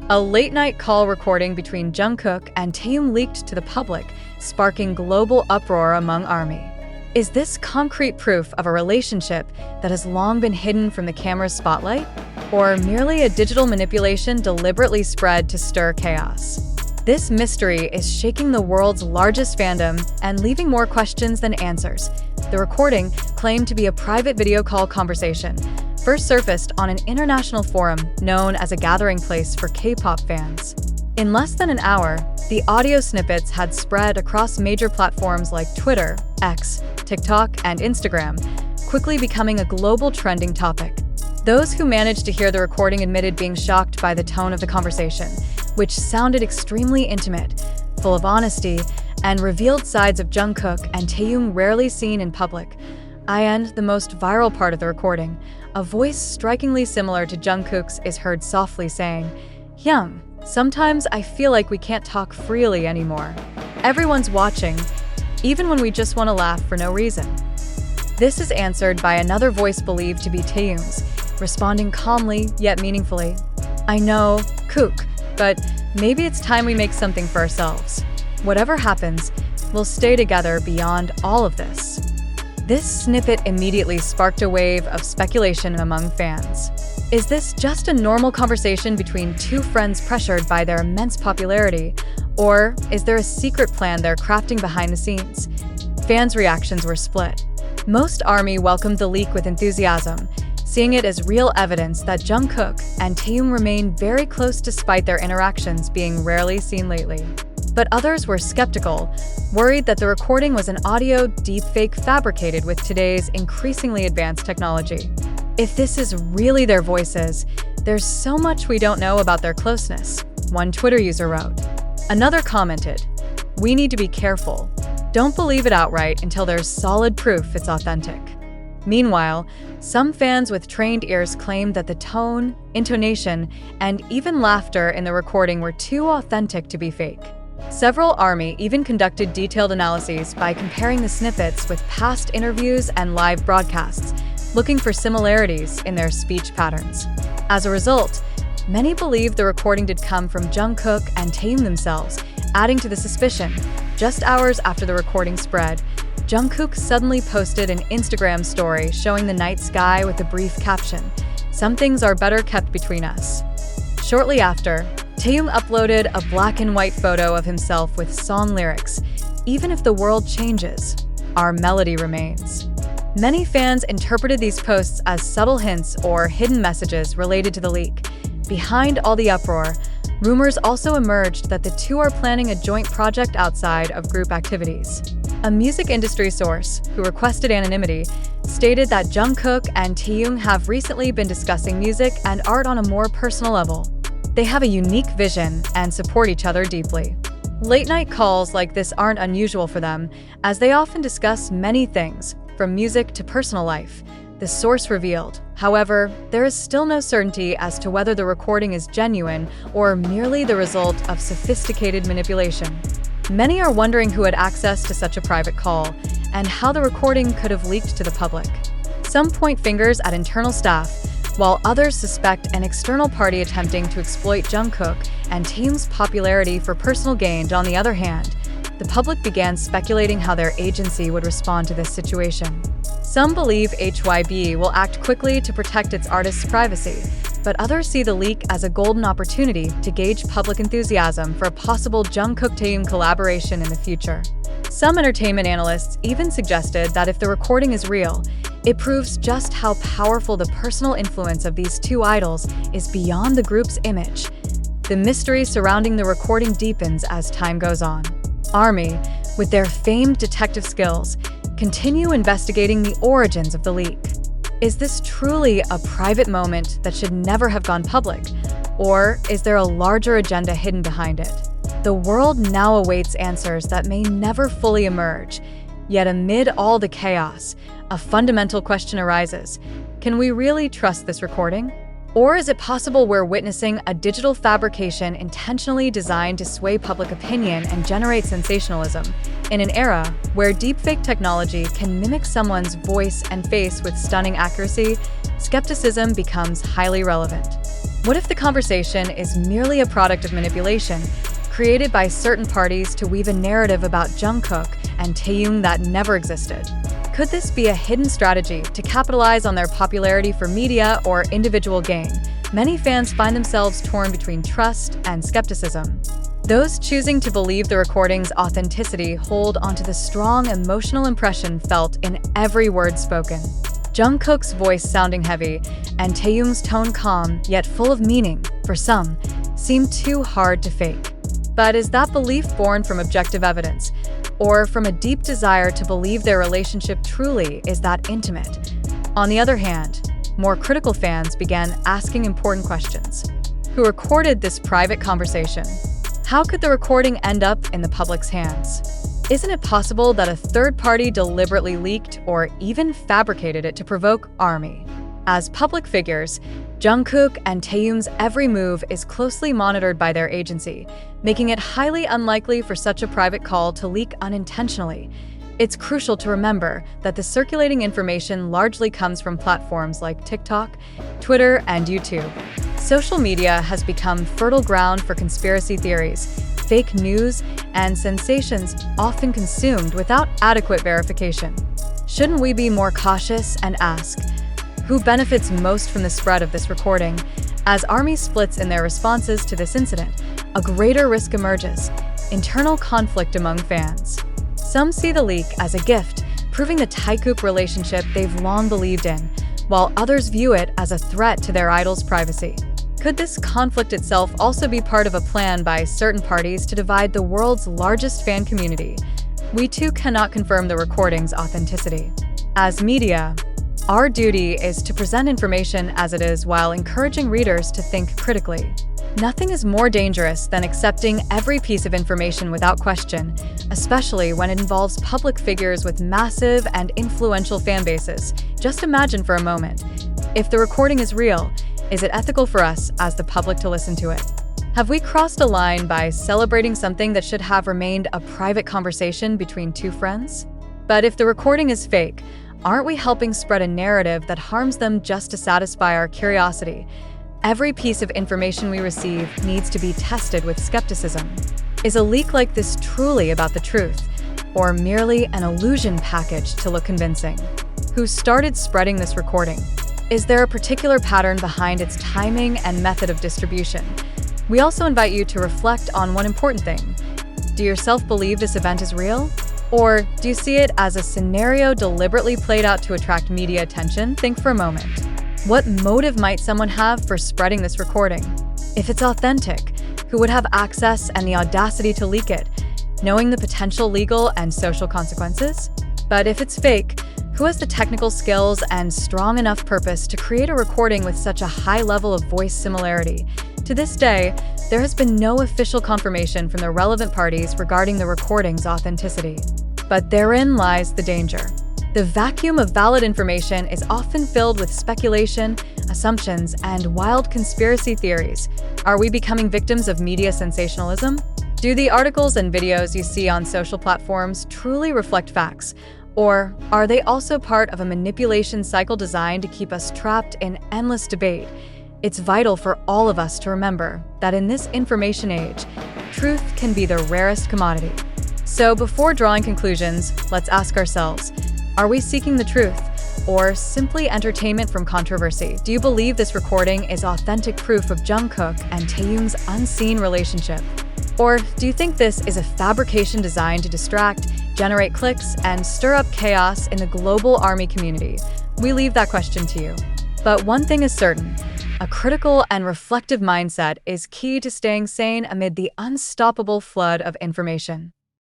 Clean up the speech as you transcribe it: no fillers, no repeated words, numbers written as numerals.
A late-night call recording between Jungkook and Taehyung leaked to the public, sparking global uproar among ARMY. Is this concrete proof of a relationship that has long been hidden from the camera's spotlight? Or merely a digital manipulation deliberately spread to stir chaos? This mystery is shaking the world's largest fandom and leaving more questions than answers. The recording, claimed to be a private video call conversation, first surfaced on an international forum known as a gathering place for K-pop fans. In less than an hour, the audio snippets had spread across major platforms like Twitter, X, TikTok, and Instagram, quickly becoming a global trending topic. Those who managed to hear the recording admitted being shocked by the tone of the conversation, which sounded extremely intimate, full of honesty, and revealed sides of Jungkook and Taehyung rarely seen in public. And the most viral part of the recording, a voice strikingly similar to Jungkook's is heard softly saying, "Hyung, sometimes I feel like we can't talk freely anymore. Everyone's watching, even when we just want to laugh for no reason." This is answered by another voice believed to be Taehyung's, responding calmly yet meaningfully. "I know, kook, but maybe it's time we make something for ourselves. Whatever happens, we'll stay together beyond all of this." This snippet immediately sparked a wave of speculation among fans. Is this just a normal conversation between two friends pressured by their immense popularity? Or is there a secret plan they're crafting behind the scenes? Fans' reactions were split. Most ARMY welcomed the leak with enthusiasm, seeing it as real evidence that Jungkook and Taehyung remain very close despite their interactions being rarely seen lately. But others were skeptical, worried that the recording was an audio deepfake fabricated with today's increasingly advanced technology. If this is really their voices, there's so much we don't know about their closeness, one Twitter user wrote. Another commented, "We need to be careful. Don't believe it outright until there's solid proof it's authentic." Meanwhile, some fans with trained ears claimed that the tone, intonation, and even laughter in the recording were too authentic to be fake. Several ARMY even conducted detailed analyses by comparing the snippets with past interviews and live broadcasts, looking for similarities in their speech patterns. As a result, many believe the recording did come from Jungkook and Taehyung themselves, adding to the suspicion. Just hours after the recording spread, Jungkook suddenly posted an Instagram story showing the night sky with a brief caption, "Some things are better kept between us." Shortly after, Taehyung uploaded a black and white photo of himself with song lyrics, "Even if the world changes, our melody remains." Many fans interpreted these posts as subtle hints or hidden messages related to the leak. Behind all the uproar, rumors also emerged that the two are planning a joint project outside of group activities. A music industry source, who requested anonymity, stated that Jungkook and Taehyung have recently been discussing music and art on a more personal level. They have a unique vision and support each other deeply. Late-night calls like this aren't unusual for them, as they often discuss many things, from music to personal life, the source revealed. However, there is still no certainty as to whether the recording is genuine or merely the result of sophisticated manipulation. Many are wondering who had access to such a private call and how the recording could have leaked to the public. Some point fingers at internal staff, while others suspect an external party attempting to exploit Jungkook and Taehyung's popularity for personal gain. On the other hand, the public began speculating how their agency would respond to this situation. Some believe HYB will act quickly to protect its artists' privacy, but others see the leak as a golden opportunity to gauge public enthusiasm for a possible Jungkook-Taehyung collaboration in the future. Some entertainment analysts even suggested that if the recording is real, it proves just how powerful the personal influence of these two idols is beyond the group's image. The mystery surrounding the recording deepens as time goes on. ARMY, with their famed detective skills, continue investigating the origins of the leak. Is this truly a private moment that should never have gone public? Or is there a larger agenda hidden behind it? The world now awaits answers that may never fully emerge. Yet amid all the chaos, a fundamental question arises. Can we really trust this recording? Or is it possible we're witnessing a digital fabrication intentionally designed to sway public opinion and generate sensationalism? In an era where deepfake technology can mimic someone's voice and face with stunning accuracy, skepticism becomes highly relevant. What if the conversation is merely a product of manipulation, created by certain parties to weave a narrative about Jungkook and Taehyung that never existed? Could this be a hidden strategy to capitalize on their popularity for media or individual gain? Many fans find themselves torn between trust and skepticism. Those choosing to believe the recording's authenticity hold onto the strong emotional impression felt in every word spoken. Jungkook's voice sounding heavy and Taehyung's tone calm yet full of meaning, for some, seem too hard to fake. But is that belief born from objective evidence, or from a deep desire to believe their relationship truly is that intimate? On the other hand, more critical fans began asking important questions. Who recorded this private conversation? How could the recording end up in the public's hands? Isn't it possible that a third party deliberately leaked or even fabricated it to provoke ARMY? As public figures, Jungkook and Taehyung's every move is closely monitored by their agency, making it highly unlikely for such a private call to leak unintentionally. It's crucial to remember that the circulating information largely comes from platforms like TikTok, Twitter, and YouTube. Social media has become fertile ground for conspiracy theories, fake news, and sensations often consumed without adequate verification. Shouldn't we be more cautious and ask, who benefits most from the spread of this recording? As ARMY splits in their responses to this incident, a greater risk emerges: internal conflict among fans. Some see the leak as a gift, proving the taekook relationship they've long believed in, while others view it as a threat to their idol's privacy. Could this conflict itself also be part of a plan by certain parties to divide the world's largest fan community? We too cannot confirm the recording's authenticity. As media, our duty is to present information as it is while encouraging readers to think critically. Nothing is more dangerous than accepting every piece of information without question, especially when it involves public figures with massive and influential fan bases. Just imagine for a moment, if the recording is real, is it ethical for us as the public to listen to it? Have we crossed a line by celebrating something that should have remained a private conversation between two friends? But if the recording is fake, aren't we helping spread a narrative that harms them just to satisfy our curiosity? Every piece of information we receive needs to be tested with skepticism. Is a leak like this truly about the truth, or merely an illusion packaged to look convincing? Who started spreading this recording? Is there a particular pattern behind its timing and method of distribution? We also invite you to reflect on one important thing. Do you yourself believe this event is real? Or do you see it as a scenario deliberately played out to attract media attention? Think for a moment. What motive might someone have for spreading this recording? If it's authentic, who would have access and the audacity to leak it, knowing the potential legal and social consequences? But if it's fake, who has the technical skills and strong enough purpose to create a recording with such a high level of voice similarity? To this day, there has been no official confirmation from the relevant parties regarding the recording's authenticity. But therein lies the danger. The vacuum of valid information is often filled with speculation, assumptions, and wild conspiracy theories. Are we becoming victims of media sensationalism? Do the articles and videos you see on social platforms truly reflect facts? Or are they also part of a manipulation cycle designed to keep us trapped in endless debate? It's vital for all of us to remember that in this information age, truth can be the rarest commodity. So before drawing conclusions, let's ask ourselves, are we seeking the truth, or simply entertainment from controversy? Do you believe this recording is authentic proof of Jungkook and Taehyung's unseen relationship? Or do you think this is a fabrication designed to distract, generate clicks, and stir up chaos in the global ARMY community? We leave that question to you. But one thing is certain, a critical and reflective mindset is key to staying sane amid the unstoppable flood of information.